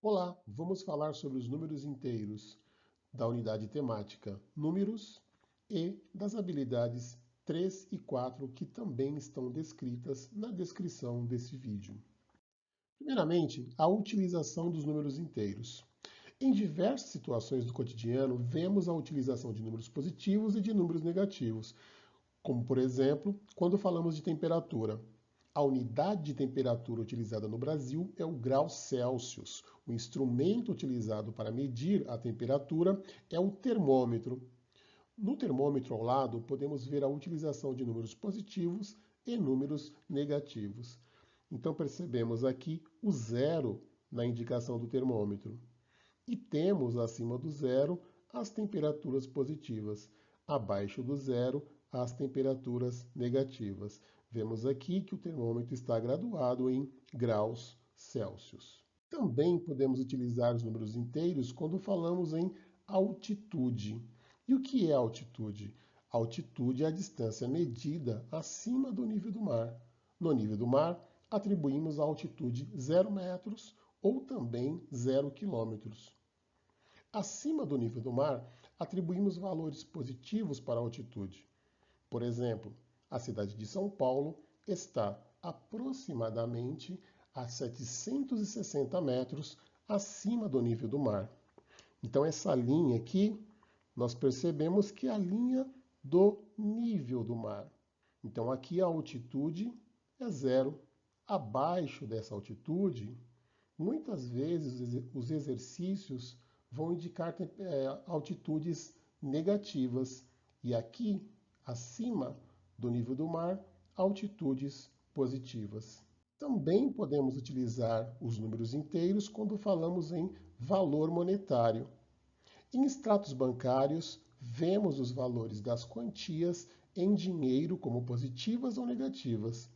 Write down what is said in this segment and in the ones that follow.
Olá, vamos falar sobre os números inteiros da unidade temática Números e das habilidades 3 e 4 que também estão descritas na descrição desse vídeo. Primeiramente, a utilização dos números inteiros. Em diversas situações do cotidiano, vemos a utilização de números positivos e de números negativos, como, por exemplo, quando falamos de temperatura. A unidade de temperatura utilizada no Brasil é o grau Celsius. O instrumento utilizado para medir a temperatura é o termômetro. No termômetro ao lado, podemos ver a utilização de números positivos e números negativos. Então, percebemos aqui o zero na indicação do termômetro. E temos acima do zero as temperaturas positivas, abaixo do zero as temperaturas negativas. Vemos aqui que o termômetro está graduado em graus Celsius. Também podemos utilizar os números inteiros quando falamos em altitude. E o que é altitude? Altitude é a distância medida acima do nível do mar. No nível do mar, atribuímos a altitude 0 metros ou também 0 quilômetros. Acima do nível do mar, atribuímos valores positivos para a altitude. Por exemplo, a cidade de São Paulo está aproximadamente a 760 metros acima do nível do mar. Então, essa linha aqui, nós percebemos que é a linha do nível do mar. Então, aqui a altitude é zero. Abaixo dessa altitude, muitas vezes os exercícios vão indicar altitudes negativas. E aqui, acima do nível do mar, altitudes positivas. Também podemos utilizar os números inteiros quando falamos em valor monetário. Em extratos bancários, vemos os valores das quantias em dinheiro como positivas ou negativas.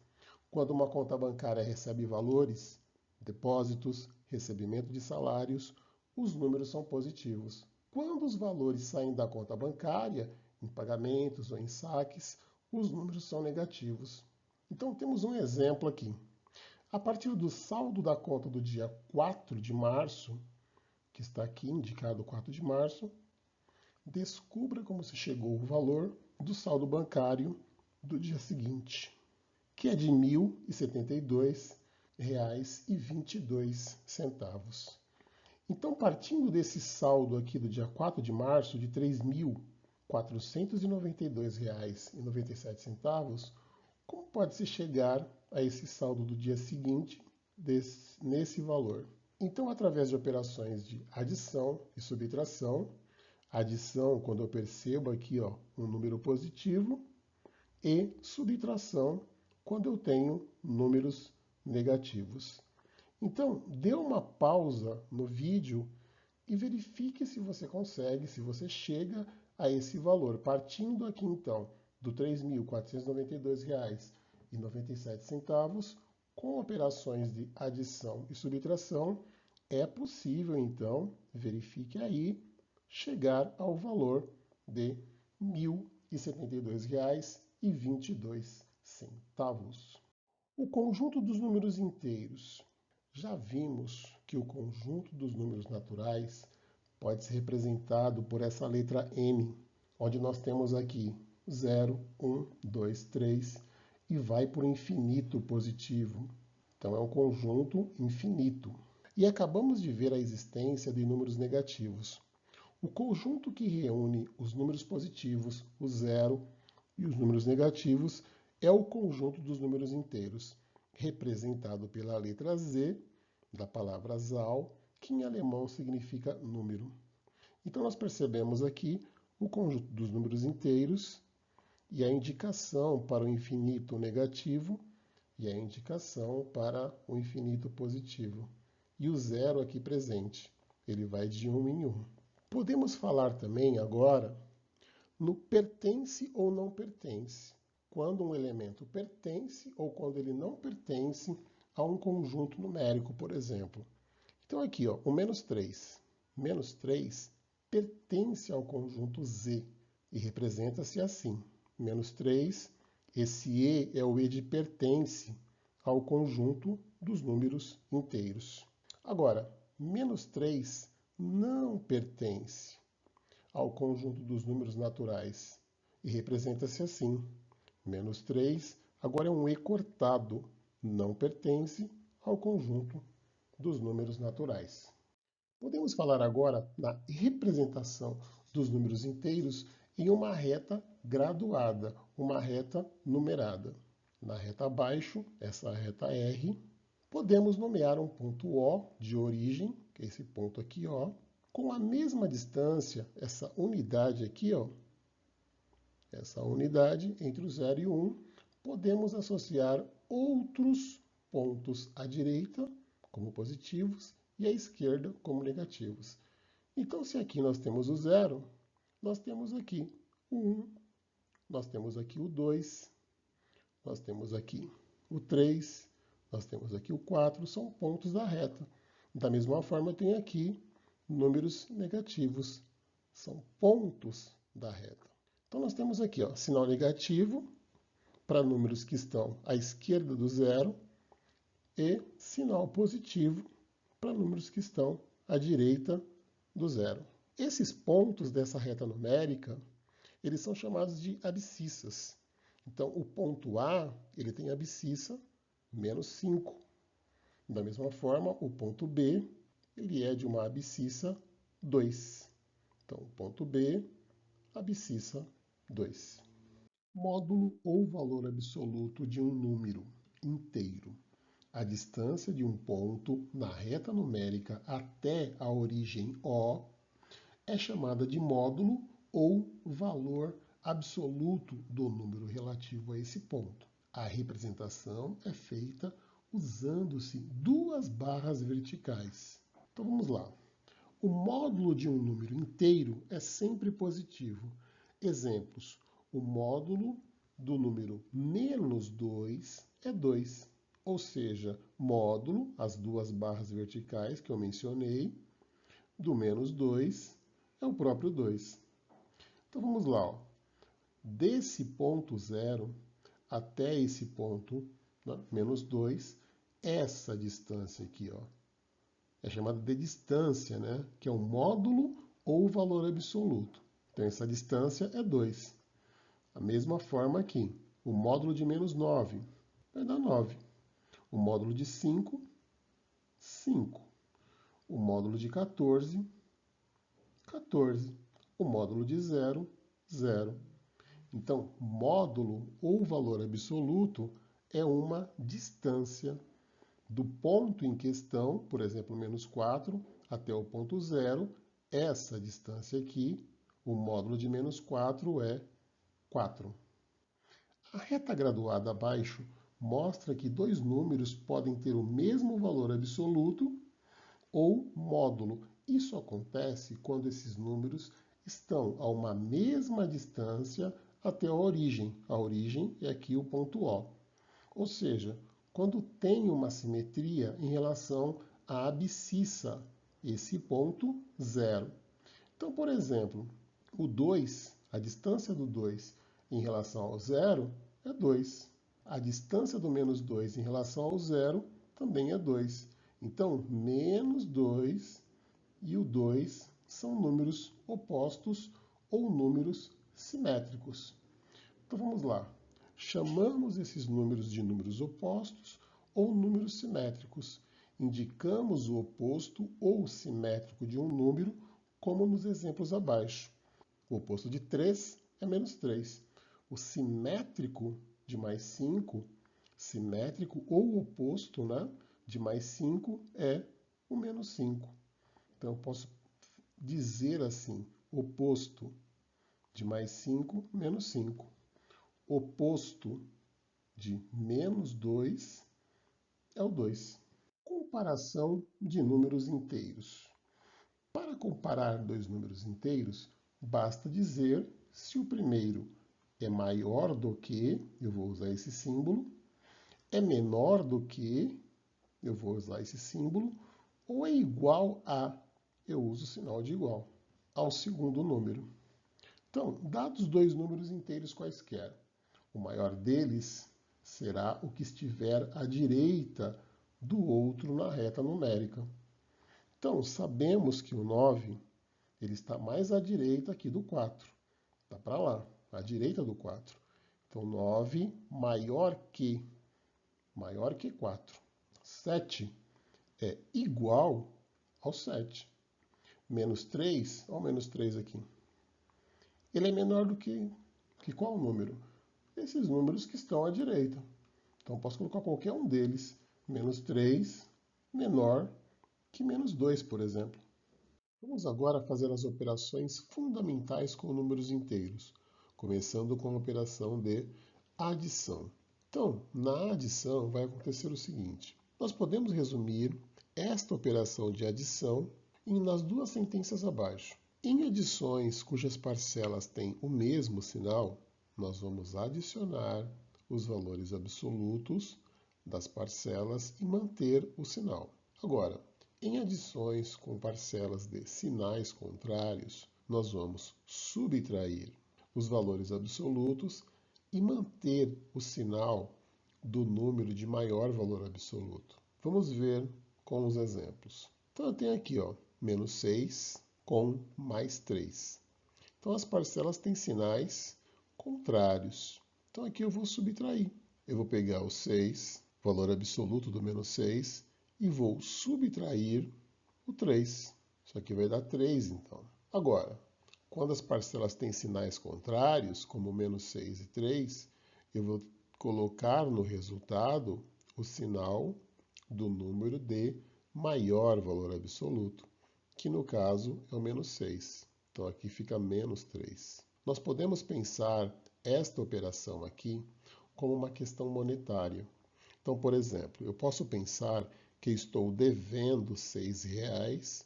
Quando uma conta bancária recebe valores, depósitos, recebimento de salários, os números são positivos. Quando os valores saem da conta bancária, em pagamentos ou em saques, os números são negativos. Então temos um exemplo aqui. A partir do saldo da conta do dia 4 de março, que está aqui indicado 4 de março, descubra como se chegou o valor do saldo bancário do dia seguinte, que é de R$ 1.072,22. Então, partindo desse saldo aqui do dia 4 de março, de R$ 3.492,97, como pode-se chegar a esse saldo do dia seguinte nesse valor? Então, através de operações de adição e subtração, adição quando eu percebo aqui um número positivo e subtração quando eu tenho números negativos. Então, dê uma pausa no vídeo e verifique se você consegue, se você chega a esse valor. Partindo aqui, então, do R$ 3.492,97, com operações de adição e subtração, é possível, então, verifique aí, chegar ao valor de R$ 1.072,22. O conjunto dos números inteiros. Já vimos que o conjunto dos números naturais pode ser representado por essa letra N, onde nós temos aqui 0, 1, 2, 3 e vai por infinito positivo. Então é um conjunto infinito. E acabamos de ver a existência de números negativos. O conjunto que reúne os números positivos, o zero, e os números negativos é o conjunto dos números inteiros, representado pela letra Z da palavra Zahl, que em alemão significa número. Então nós percebemos aqui o conjunto dos números inteiros e a indicação para o infinito negativo e a indicação para o infinito positivo. E o zero aqui presente, ele vai de 1 em 1. Podemos falar também agora no pertence ou não pertence. Quando um elemento pertence ou quando ele não pertence a um conjunto numérico, por exemplo. Então aqui, o menos 3. Menos 3 pertence ao conjunto Z e representa-se assim. Menos 3, esse E é o E de pertence ao conjunto dos números inteiros. Agora, Menos 3 não pertence ao conjunto dos números naturais e representa-se assim. Menos 3 agora é um E cortado, não pertence ao conjunto dos números naturais. Podemos falar agora na representação dos números inteiros em uma reta graduada, uma reta numerada. Na reta abaixo, essa reta R, podemos nomear um ponto O de origem, que é esse ponto aqui, ó, com a mesma distância, essa unidade aqui, ó, essa unidade entre o 0 e o 1, podemos associar outros pontos à direita como positivos e à esquerda como negativos. Então, se aqui nós temos o 0, nós temos aqui o 1, nós temos aqui o 2, nós temos aqui o 3, nós temos aqui o 4, são pontos da reta. Da mesma forma, tem aqui números negativos, são pontos da reta. Então, nós temos aqui, ó, sinal negativo para números que estão à esquerda do 0 e sinal positivo para números que estão à direita do 0. Esses pontos dessa reta numérica, eles são chamados de abscissas. Então, o ponto A, ele tem abscissa menos 5. Da mesma forma, o ponto B, ele é de uma abscissa 2. Então, o ponto B, abscissa 2. Módulo ou valor absoluto de um número inteiro. A distância de um ponto na reta numérica até a origem O é chamada de módulo ou valor absoluto do número relativo a esse ponto. A representação é feita usando-se duas barras verticais. Então vamos lá. O módulo de um número inteiro é sempre positivo. Exemplos: o módulo do número menos 2 é 2. Ou seja, módulo, as duas barras verticais que eu mencionei, do menos 2 é o próprio 2. Então vamos lá. Ó. Desse ponto 0 até esse ponto, né, menos 2, essa distância aqui, ó, é chamada de distância, né, que é um módulo ou valor absoluto. Então essa distância é 2. A mesma forma aqui, o módulo de menos 9 vai dar 9. O módulo de 5, 5. O módulo de 14, 14. O módulo de 0, 0. Então, módulo ou valor absoluto é uma distância do ponto em questão, por exemplo, menos 4, até o ponto 0. Essa distância aqui, o módulo de menos 4 é 4. A reta graduada abaixo mostra que dois números podem ter o mesmo valor absoluto ou módulo. Isso acontece quando esses números estão a uma mesma distância até a origem. A origem é aqui o ponto O. Ou seja, quando tem uma simetria em relação à abscissa, esse ponto 0. Então, por exemplo, o 2, a distância do 2 em relação ao 0 é 2. A distância do menos 2 em relação ao 0 também é 2. Então, menos 2 e o 2 são números opostos ou números simétricos. Então, vamos lá. Chamamos esses números de números opostos ou números simétricos. Indicamos o oposto ou simétrico de um número, como nos exemplos abaixo. O oposto de 3 é menos 3. O simétrico de mais 5, simétrico ou oposto, né, de mais 5 é o menos 5. Então, eu posso dizer assim, oposto de mais 5, menos 5. Oposto de menos 2 é o 2. Comparação de números inteiros. Para comparar dois números inteiros, basta dizer se o primeiro é maior do que, eu vou usar esse símbolo, é menor do que, eu vou usar esse símbolo, ou é igual a, eu uso o sinal de igual, ao segundo número. Então, dados dois números inteiros quaisquer, o maior deles será o que estiver à direita do outro na reta numérica. Então, sabemos que o 9 ele está mais à direita aqui do 4. Está para lá, à direita do 4. Então, 9 maior que 4. 7 é igual ao 7. Menos 3, olha o menos 3 aqui. Ele é menor do que qual número? Esses números que estão à direita. Então, posso colocar qualquer um deles. Menos 3 menor que menos 2, por exemplo. Vamos agora fazer as operações fundamentais com números inteiros, começando com a operação de adição. Então, na adição vai acontecer o seguinte. Nós podemos resumir esta operação de adição nas duas sentenças abaixo. Em adições cujas parcelas têm o mesmo sinal, nós vamos adicionar os valores absolutos das parcelas e manter o sinal. Agora, em adições com parcelas de sinais contrários, nós vamos subtrair os valores absolutos e manter o sinal do número de maior valor absoluto. Vamos ver com os exemplos. Então, eu tenho aqui, menos 6 com mais 3. Então, as parcelas têm sinais contrários. Então, aqui eu vou subtrair. Eu vou pegar o 6, valor absoluto do menos 6, e vou subtrair o 3. Isso aqui vai dar 3, então. Agora, quando as parcelas têm sinais contrários, como menos 6 e 3, eu vou colocar no resultado o sinal do número de maior valor absoluto, que no caso é o menos 6. Então aqui fica menos 3. Nós podemos pensar esta operação aqui como uma questão monetária. Então, por exemplo, eu posso pensar que estou devendo R$6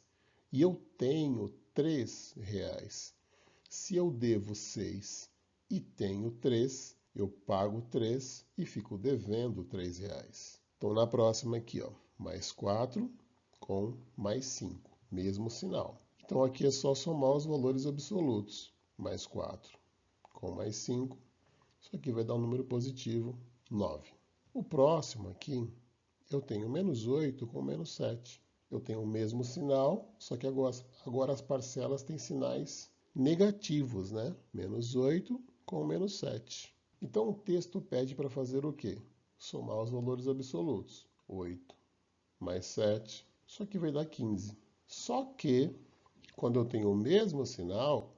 e eu tenho R$3. Se eu devo 6 e tenho 3, eu pago 3 e fico devendo R$3. Então, na próxima aqui, mais 4 com mais 5, mesmo sinal. Então, aqui é só somar os valores absolutos. Mais 4 com mais 5, isso aqui vai dar um número positivo, 9. O próximo aqui, eu tenho menos 8 com menos 7. Eu tenho o mesmo sinal, só que agora as parcelas têm sinais negativos, né? Menos 8 com menos 7. Então, o texto pede para fazer o quê? Somar os valores absolutos. 8 mais 7, isso aqui vai dar 15. Só que, quando eu tenho o mesmo sinal,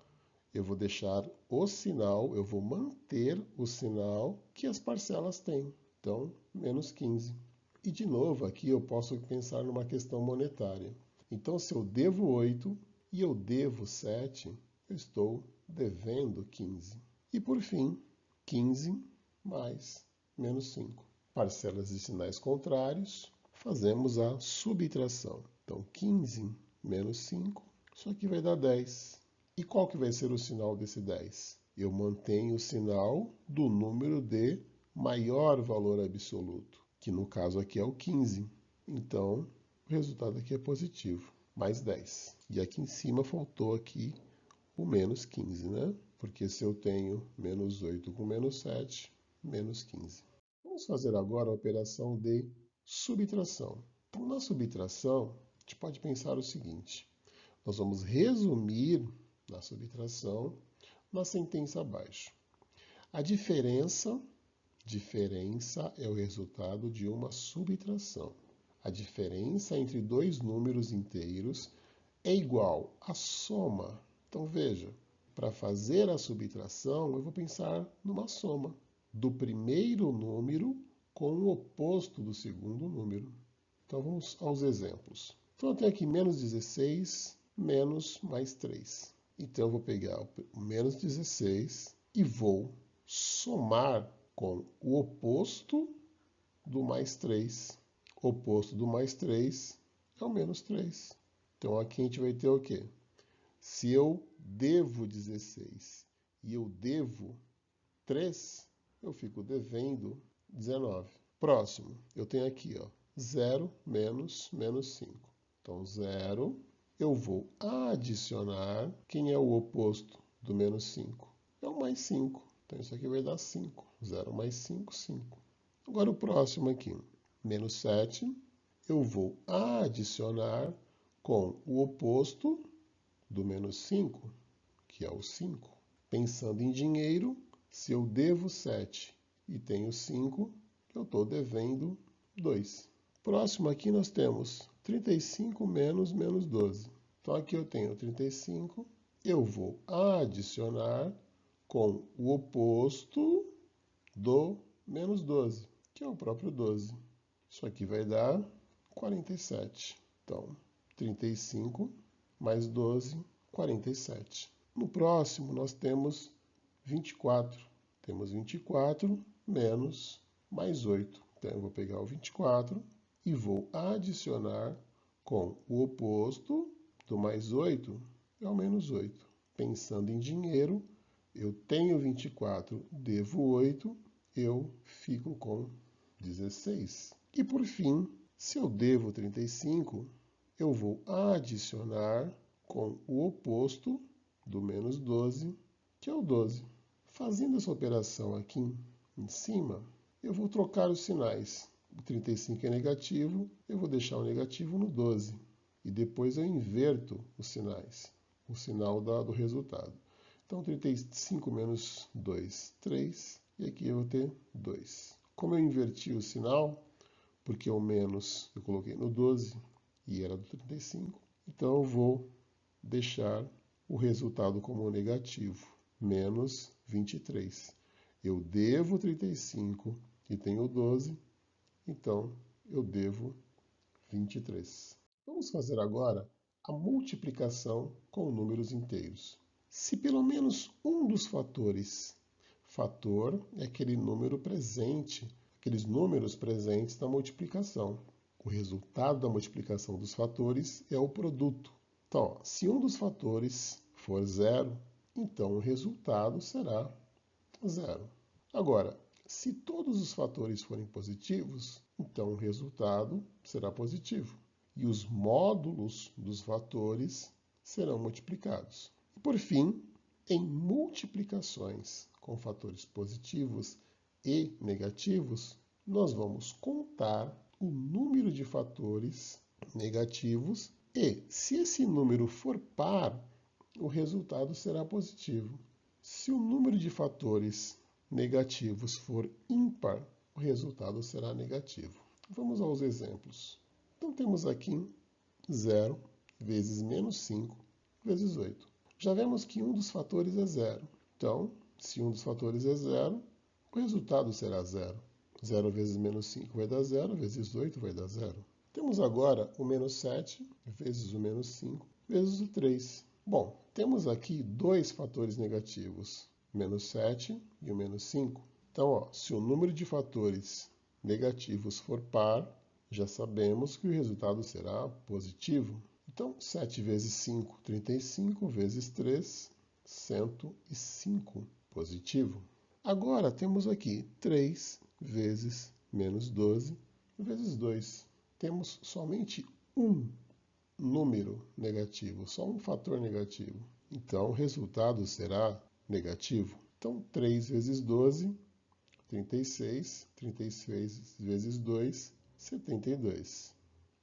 eu vou deixar o sinal, eu vou manter o sinal que as parcelas têm. Então, menos 15. E, de novo, aqui eu posso pensar numa questão monetária. Então, se eu devo 8 e eu devo 7, eu estou devendo 15. E, por fim, 15 mais menos 5. Parcelas de sinais contrários, fazemos a subtração. Então, 15 menos 5, isso aqui vai dar 10. E qual que vai ser o sinal desse 10? Eu mantenho o sinal do número de maior valor absoluto, que no caso aqui é o 15. Então, o resultado aqui é positivo, mais 10. E aqui em cima faltou aqui o menos 15, né? Porque se eu tenho menos 8 com menos 7, menos 15. Vamos fazer agora a operação de subtração. Então, na subtração, a gente pode pensar o seguinte. Nós vamos resumir na subtração na sentença abaixo. A diferença é o resultado de uma subtração. A diferença entre dois números inteiros é igual à soma. Então, veja, para fazer a subtração, eu vou pensar numa soma do primeiro número com o oposto do segundo número. Então, vamos aos exemplos. Então, eu tenho aqui menos 16 menos mais 3. Então, eu vou pegar o menos 16 e vou somar com o oposto do mais 3. O oposto do mais 3 é o menos 3. Então, aqui a gente vai ter o quê? Se eu devo 16 e eu devo 3, eu fico devendo 19. Próximo, eu tenho aqui, 0 menos 5. Então, 0, eu vou adicionar. Quem é o oposto do menos 5? É o mais 5. Então, isso aqui vai dar 5. 0 mais 5, 5. Agora, o próximo aqui, menos 7, eu vou adicionar com o oposto do menos 5, que é o 5. Pensando em dinheiro, se eu devo 7 e tenho 5, eu estou devendo 2. Próximo aqui nós temos 35 menos 12. Então aqui eu tenho 35, eu vou adicionar com o oposto do menos 12, que é o próprio 12. Isso aqui vai dar 47. Então, 35 mais 12, 47. No próximo, nós temos 24. Temos 24 menos mais 8. Então, eu vou pegar o 24 e vou adicionar com o oposto do mais 8, é o menos 8. Pensando em dinheiro, eu tenho 24, devo 8, eu fico com 16. E por fim, se eu devo 35, eu vou adicionar com o oposto do menos 12, que é o 12. Fazendo essa operação aqui em cima, eu vou trocar os sinais. O 35 é negativo, eu vou deixar o negativo no 12. E depois eu inverto os sinais, o sinal do resultado. Então, 35 menos 2, 3. E aqui eu vou ter 2. Como eu inverti o sinal, porque o menos eu coloquei no 12 e era do 35, então eu vou deixar o resultado como negativo, menos 23. Eu devo 35 e tenho 12, então eu devo 23. Vamos fazer agora a multiplicação com números inteiros. Se pelo menos um dos fatores, fator é aquele número presente, aqueles números presentes na multiplicação. O resultado da multiplicação dos fatores é o produto. Então, se um dos fatores for zero, então o resultado será zero. Agora, se todos os fatores forem positivos, então o resultado será positivo. E os módulos dos fatores serão multiplicados. E por fim, em multiplicações com fatores positivos e negativos, nós vamos contar o número de fatores negativos e, se esse número for par, o resultado será positivo. Se o número de fatores negativos for ímpar, o resultado será negativo. Vamos aos exemplos. Então, temos aqui 0 vezes menos 5 vezes 8. Já vemos que um dos fatores é zero. Então, se um dos fatores é zero, o resultado será zero. 0 vezes menos 5 vai dar 0, vezes 8 vai dar 0. Temos agora o menos 7 vezes o menos 5 vezes o 3. Bom, temos aqui dois fatores negativos, o menos 7 e o menos 5. Então, se o número de fatores negativos for par, já sabemos que o resultado será positivo. Então, 7 vezes 5, 35, vezes 3, 105, positivo. Agora, temos aqui 3 vezes menos 12, vezes 2. Temos somente um número negativo, só um fator negativo. Então, o resultado será negativo. Então, 3 vezes 12, 36. 36 vezes 2, 72.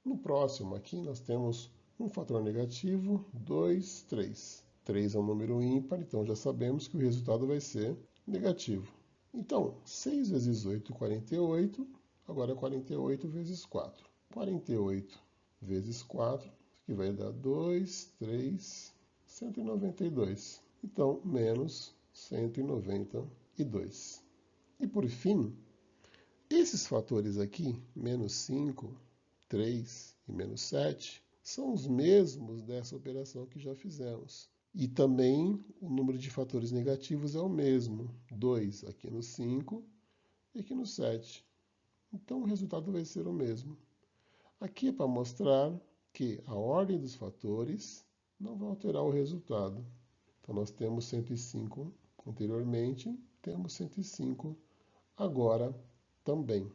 No próximo aqui, nós temos um fator negativo, 2, 3. 3 é um número ímpar, então já sabemos que o resultado vai ser negativo. Então, 6 vezes 8, 48. Agora, 48 vezes 4. 48 vezes 4, que vai dar 2, 3, 192. Então, menos 192. E por fim, esses fatores aqui, menos 5, 3 e menos 7, são os mesmos dessa operação que já fizemos. E também o número de fatores negativos é o mesmo, 2 aqui no 5 e aqui no 7. Então, o resultado vai ser o mesmo. Aqui é para mostrar que a ordem dos fatores não vai alterar o resultado. Então, nós temos 105 anteriormente, temos 105 agora também.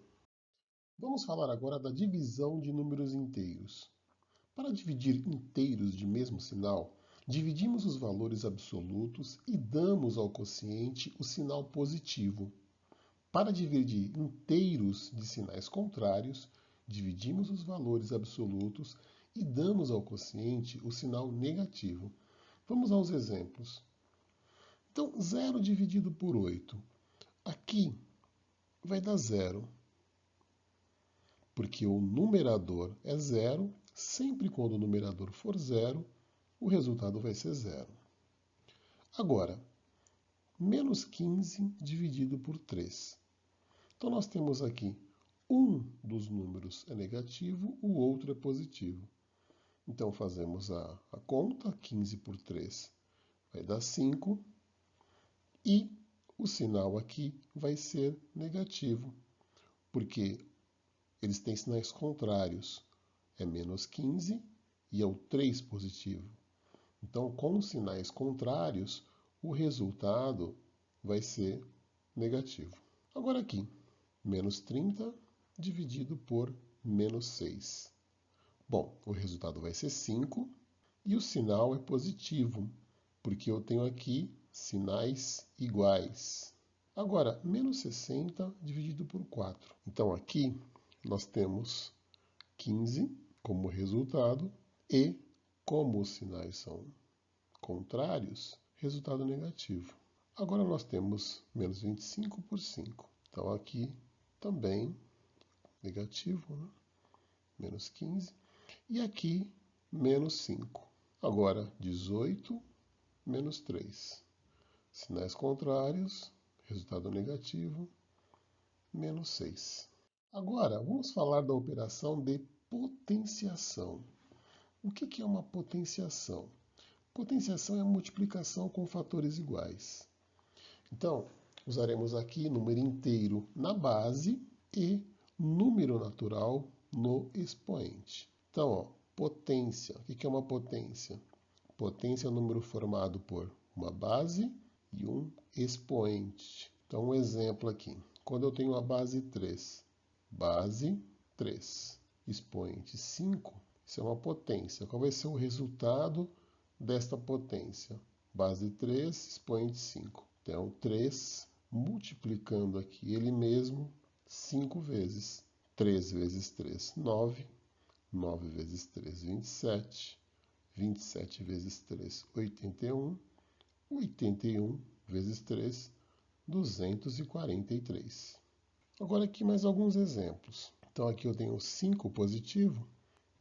Vamos falar agora da divisão de números inteiros. Para dividir inteiros de mesmo sinal, dividimos os valores absolutos e damos ao quociente o sinal positivo. Para dividir inteiros de sinais contrários, dividimos os valores absolutos e damos ao quociente o sinal negativo. Vamos aos exemplos. Então, 0 dividido por 8. Aqui vai dar 0, porque o numerador é 0. Sempre quando o numerador for 0, o resultado vai ser 0. Agora, menos 15 dividido por 3. Então, nós temos aqui um dos números é negativo, o outro é positivo. Então, fazemos a conta, 15 por 3 vai dar 5, e o sinal aqui vai ser negativo, porque eles têm sinais contrários. É menos 15 e é o 3 positivo. Então, com sinais contrários, o resultado vai ser negativo. Agora aqui, menos 30 dividido por menos 6. Bom, o resultado vai ser 5 e o sinal é positivo, porque eu tenho aqui sinais iguais. Agora, menos 60 dividido por 4. Então, aqui nós temos 15 como resultado e, como os sinais são contrários, resultado negativo. Agora nós temos menos 25 por 5. Então, aqui também negativo, né? Menos 15. E aqui, menos 5. Agora, 18 menos 3. Sinais contrários, resultado negativo, menos 6. Agora, vamos falar da operação de potenciação. O que é uma potenciação? Potenciação é a multiplicação com fatores iguais. Então, usaremos aqui número inteiro na base e número natural no expoente. Então, ó, potência. O que é uma potência? Potência é um número formado por uma base e um expoente. Então, um exemplo aqui. Quando eu tenho a base 3, base 3, expoente 5, isso é uma potência. Qual vai ser o resultado desta potência? Base 3, expoente 5. Então, 3 multiplicando aqui ele mesmo 5 vezes. 3 vezes 3, 9. 9 vezes 3, 27. 27 vezes 3, 81. 81 vezes 3, 243. Agora aqui mais alguns exemplos. Então aqui eu tenho 5 positivo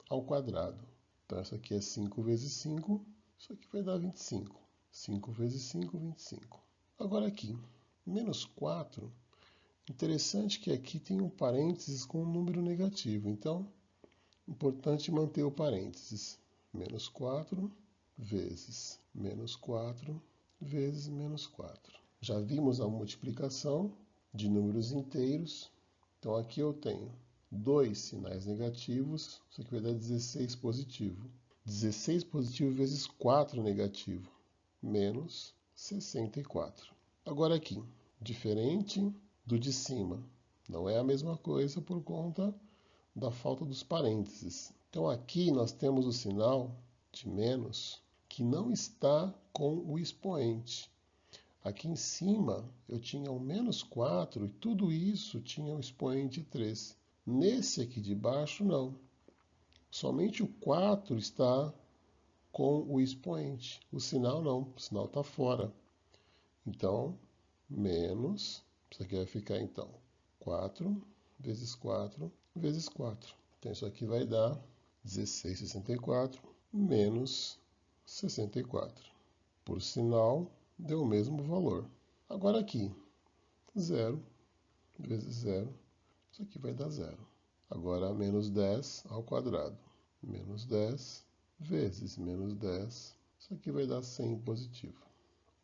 ao quadrado. Então isso aqui é 5 vezes 5, isso aqui vai dar 25. 5 vezes 5, 25. Agora aqui, menos 4. Interessante que aqui tem um parênteses com um número negativo. Então, importante manter o parênteses. Menos 4 vezes menos 4 vezes menos 4. Já vimos a multiplicação de números inteiros. Então, aqui eu tenho 2 sinais negativos. Isso aqui vai dar 16 positivo. 16 positivo vezes 4 negativo. Menos 64. Agora aqui, diferente do de cima. Não é a mesma coisa por conta da falta dos parênteses. Então, aqui nós temos o sinal de menos que não está com o expoente. Aqui em cima eu tinha o menos 4 e tudo isso tinha o expoente 3. Nesse aqui de baixo, não. Somente o 4 está com o expoente. O sinal não, o sinal está fora. Então, menos, isso aqui vai ficar então 4 vezes 4 vezes 4. Então, isso aqui vai dar 16,64 menos 64. Por sinal, deu o mesmo valor. Agora aqui, 0 vezes 0, isso aqui vai dar 0. Agora, menos 10 ao quadrado. Menos 10 vezes menos 10, isso aqui vai dar 100 positivo.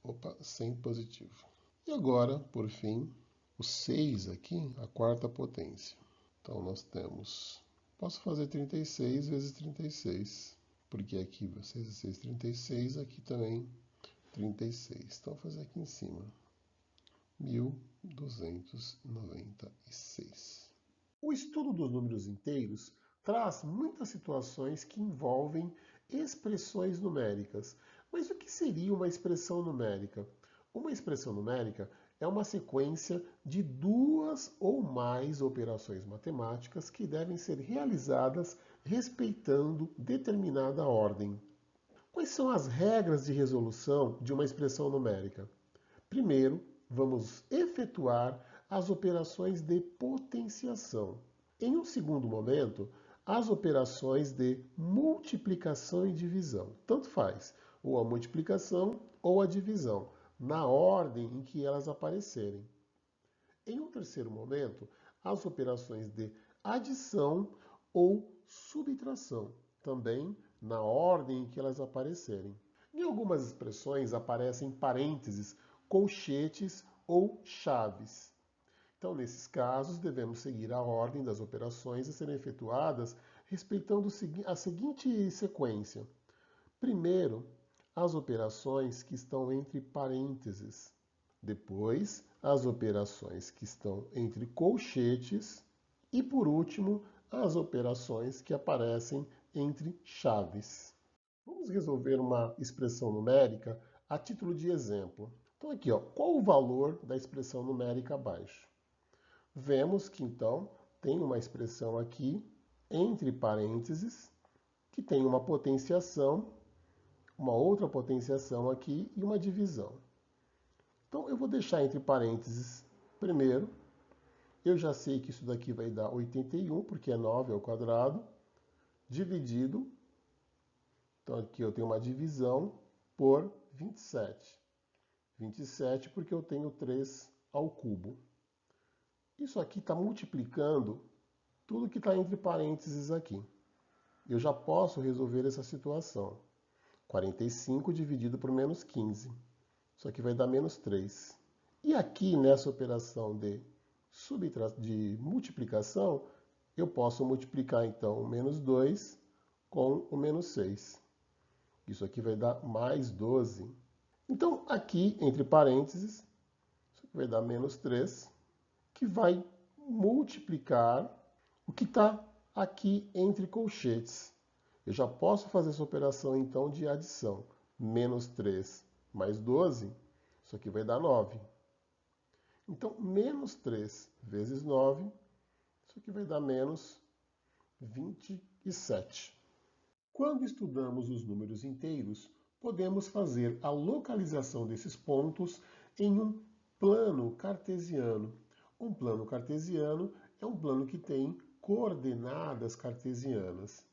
Opa, 100 positivo. E agora, por fim, o 6 aqui, a quarta potência. Então, nós temos... Posso fazer 36 vezes 36, porque aqui vai ser 6, 36, aqui também 36. Então, vou fazer aqui em cima, 1296. O estudo dos números inteiros traz muitas situações que envolvem expressões numéricas. Mas o que seria uma expressão numérica? Uma expressão numérica é uma sequência de duas ou mais operações matemáticas que devem ser realizadas respeitando determinada ordem. Quais são as regras de resolução de uma expressão numérica? Primeiro, vamos efetuar as operações de potenciação. Em um segundo momento, as operações de multiplicação e divisão. Tanto faz, ou a multiplicação ou a divisão, na ordem em que elas aparecerem. Em um terceiro momento, as operações de adição ou subtração, também na ordem em que elas aparecerem. Em algumas expressões aparecem parênteses, colchetes ou chaves. Então, nesses casos, devemos seguir a ordem das operações a serem efetuadas, respeitando a seguinte sequência. Primeiro, as operações que estão entre parênteses. Depois, as operações que estão entre colchetes. E, por último, as operações que aparecem entre chaves. Vamos resolver uma expressão numérica a título de exemplo. Então, aqui, ó, qual o valor da expressão numérica abaixo? Vemos que, então, tem uma expressão aqui, entre parênteses, que tem uma potenciação, uma outra potenciação aqui e uma divisão. Então, eu vou deixar entre parênteses primeiro. Eu já sei que isso daqui vai dar 81, porque é 9 ao quadrado, dividido. Então, aqui eu tenho uma divisão por 27. 27 porque eu tenho 3 ao cubo. Isso aqui está multiplicando tudo que está entre parênteses aqui. Eu já posso resolver essa situação. 45 dividido por menos 15. Isso aqui vai dar menos 3. E aqui, nessa operação de multiplicação, eu posso multiplicar, então, o menos 2 com o menos 6. Isso aqui vai dar mais 12. Então, aqui, entre parênteses, isso aqui vai dar menos 3, que vai multiplicar o que está aqui entre colchetes. Eu já posso fazer essa operação, então, de adição. Menos 3 mais 12, isso aqui vai dar 9. Então, menos 3 vezes 9, isso aqui vai dar menos 27. Quando estudamos os números inteiros, podemos fazer a localização desses pontos em um plano cartesiano. Um plano cartesiano é um plano que tem coordenadas cartesianas.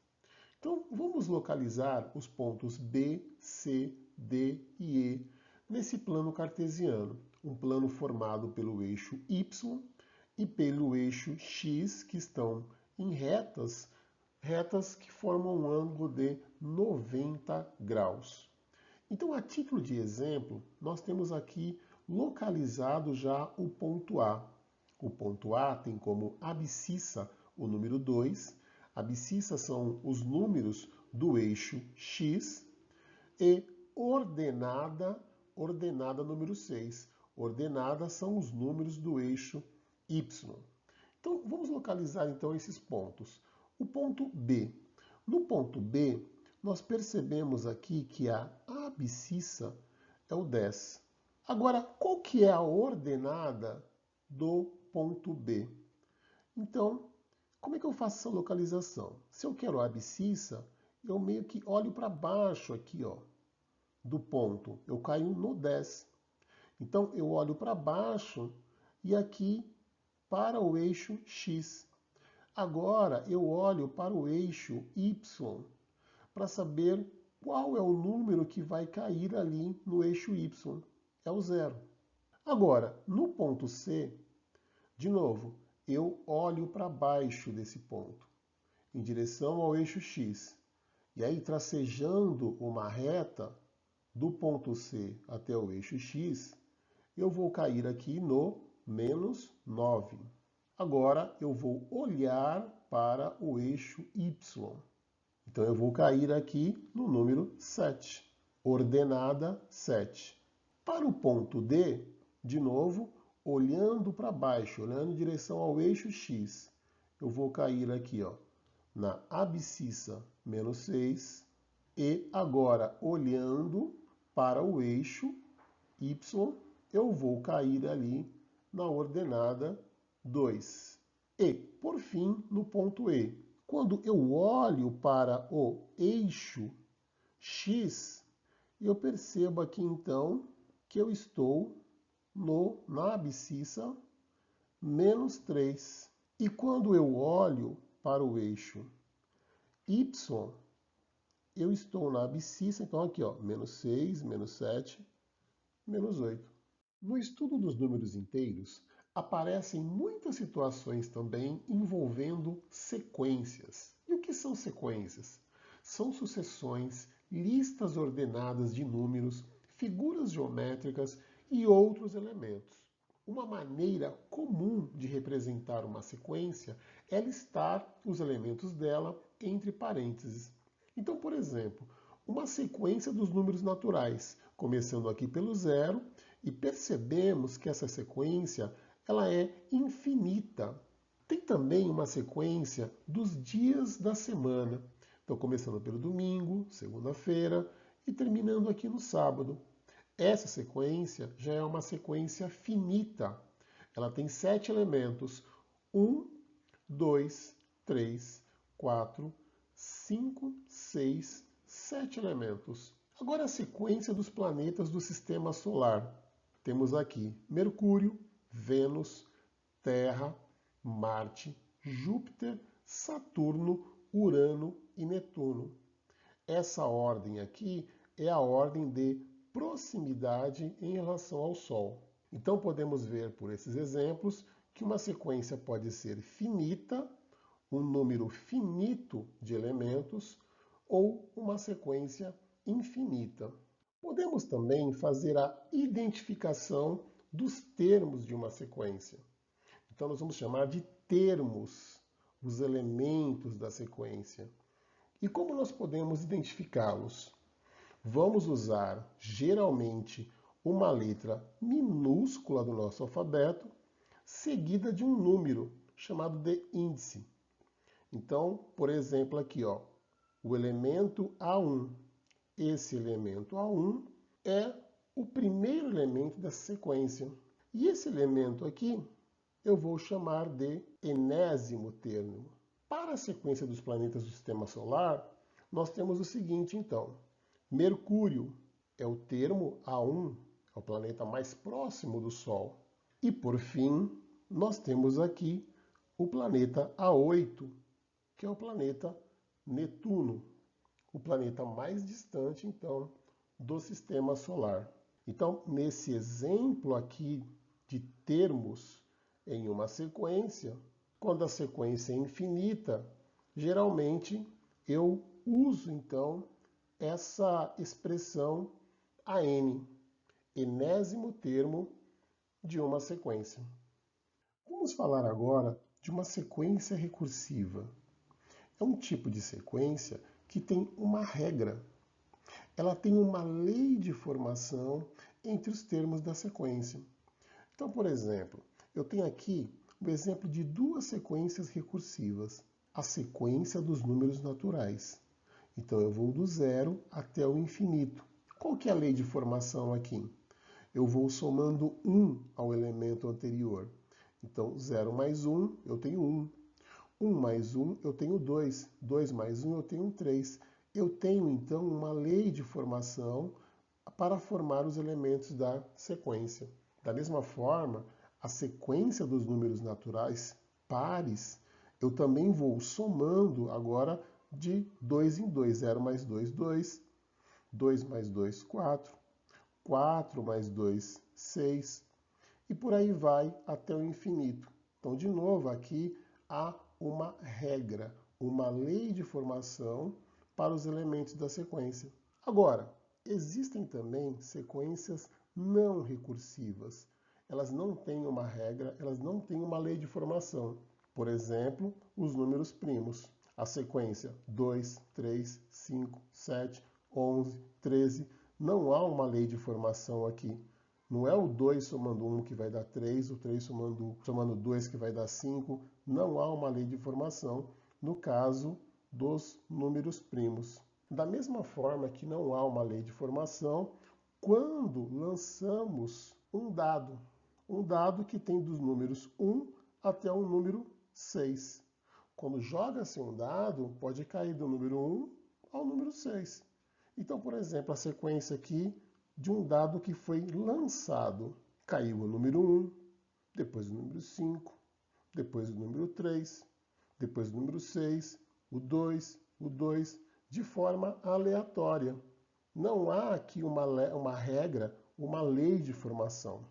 Então, vamos localizar os pontos B, C, D e E nesse plano cartesiano. Um plano formado pelo eixo Y e pelo eixo X, que estão em retas que formam um ângulo de 90 graus. Então, a título de exemplo, nós temos aqui localizado já o ponto A. O ponto A tem como abscissa o número 2. Abscissa são os números do eixo X e ordenada número 6. Ordenada são os números do eixo Y. Então, vamos localizar então esses pontos. O ponto B. No ponto B, nós percebemos aqui que a abscissa é o 10. Agora, qual que é a ordenada do ponto B? Então, como é que eu faço essa localização? Se eu quero a abscissa, eu meio que olho para baixo aqui, ó, do ponto. Eu caio no 10. Então, eu olho para baixo e aqui para o eixo X. Agora, eu olho para o eixo Y para saber qual é o número que vai cair ali no eixo Y. É o 0. Agora, no ponto C, de novo, eu olho para baixo desse ponto, em direção ao eixo X. E aí, tracejando uma reta do ponto C até o eixo X, eu vou cair aqui no menos 9. Agora, eu vou olhar para o eixo Y. Então, eu vou cair aqui no número 7, ordenada 7. Para o ponto D, de novo, olhando para baixo, olhando em direção ao eixo X, eu vou cair aqui, ó, na abscissa menos 6 e agora, olhando para o eixo Y, eu vou cair ali na ordenada 2. E, por fim, no ponto E. Quando eu olho para o eixo X, eu percebo aqui então que eu estou na abscissa menos 3. E quando eu olho para o eixo Y, eu estou na abscissa, então aqui, ó, menos 6, menos 7, menos 8. No estudo dos números inteiros, aparecem muitas situações também envolvendo sequências. E o que são sequências? São sucessões, listas ordenadas de números, figuras geométricas e outros elementos. Uma maneira comum de representar uma sequência é listar os elementos dela entre parênteses. Então, por exemplo, uma sequência dos números naturais, começando aqui pelo 0, e percebemos que essa sequência ela é infinita. Tem também uma sequência dos dias da semana. Então, começando pelo domingo, segunda-feira e terminando aqui no sábado. Essa sequência já é uma sequência finita. Ela tem 7 elementos. 1, 2, 3, 4, 5, 6, 7 elementos. Agora a sequência dos planetas do Sistema Solar. Temos aqui Mercúrio, Vênus, Terra, Marte, Júpiter, Saturno, Urano e Netuno. Essa ordem aqui é a ordem de proximidade em relação ao Sol. Então podemos ver por esses exemplos que uma sequência pode ser finita, um número finito de elementos, ou uma sequência infinita. Podemos também fazer a identificação dos termos de uma sequência. Então nós vamos chamar de termos os elementos da sequência. E como nós podemos identificá-los? Vamos usar, geralmente, uma letra minúscula do nosso alfabeto, seguida de um número, chamado de índice. Então, por exemplo, aqui, ó, o elemento A1. Esse elemento A1 é o primeiro elemento dessa sequência. E esse elemento aqui eu vou chamar de enésimo termo. Para a sequência dos planetas do Sistema Solar, nós temos o seguinte, então. Mercúrio é o termo A1, é o planeta mais próximo do Sol. E, por fim, nós temos aqui o planeta A8, que é o planeta Netuno, o planeta mais distante, então, do Sistema Solar. Então, nesse exemplo aqui de termos em uma sequência, quando a sequência é infinita, geralmente eu uso, então, essa expressão AN, enésimo termo de uma sequência. Vamos falar agora de uma sequência recursiva. É um tipo de sequência que tem uma regra. Ela tem uma lei de formação entre os termos da sequência. Então, por exemplo, eu tenho aqui o exemplo de duas sequências recursivas. A sequência dos números naturais. Então, eu vou do 0 até o infinito. Qual que é a lei de formação aqui? Eu vou somando 1 ao elemento anterior. Então, 0 mais 1, eu tenho 1. 1 mais 1, eu tenho 2. 2 mais 1, eu tenho 3. Eu tenho, então, uma lei de formação para formar os elementos da sequência. Da mesma forma, a sequência dos números naturais pares, eu também vou somando agora de 2 em 2. 0 mais 2, 2. 2 mais 2, 4. 4 mais 2, 6. E por aí vai até o infinito. Então, de novo, aqui há uma regra, uma lei de formação para os elementos da sequência. Agora, existem também sequências não recursivas. Elas não têm uma regra, elas não têm uma lei de formação. Por exemplo, os números primos. A sequência 2, 3, 5, 7, 11, 13. Não há uma lei de formação aqui. Não é o 2 somando 1 que vai dar 3, o 3 somando 2 que vai dar 5. Não há uma lei de formação no caso dos números primos. Da mesma forma que não há uma lei de formação quando lançamos um dado que tem dos números 1 até o número 6. Quando joga-se um dado, pode cair do número 1 ao número 6. Então, por exemplo, a sequência aqui de um dado que foi lançado. Caiu o número 1, depois o número 5, depois o número 3, depois o número 6, o 2, de forma aleatória. Não há aqui uma regra, uma lei de formação.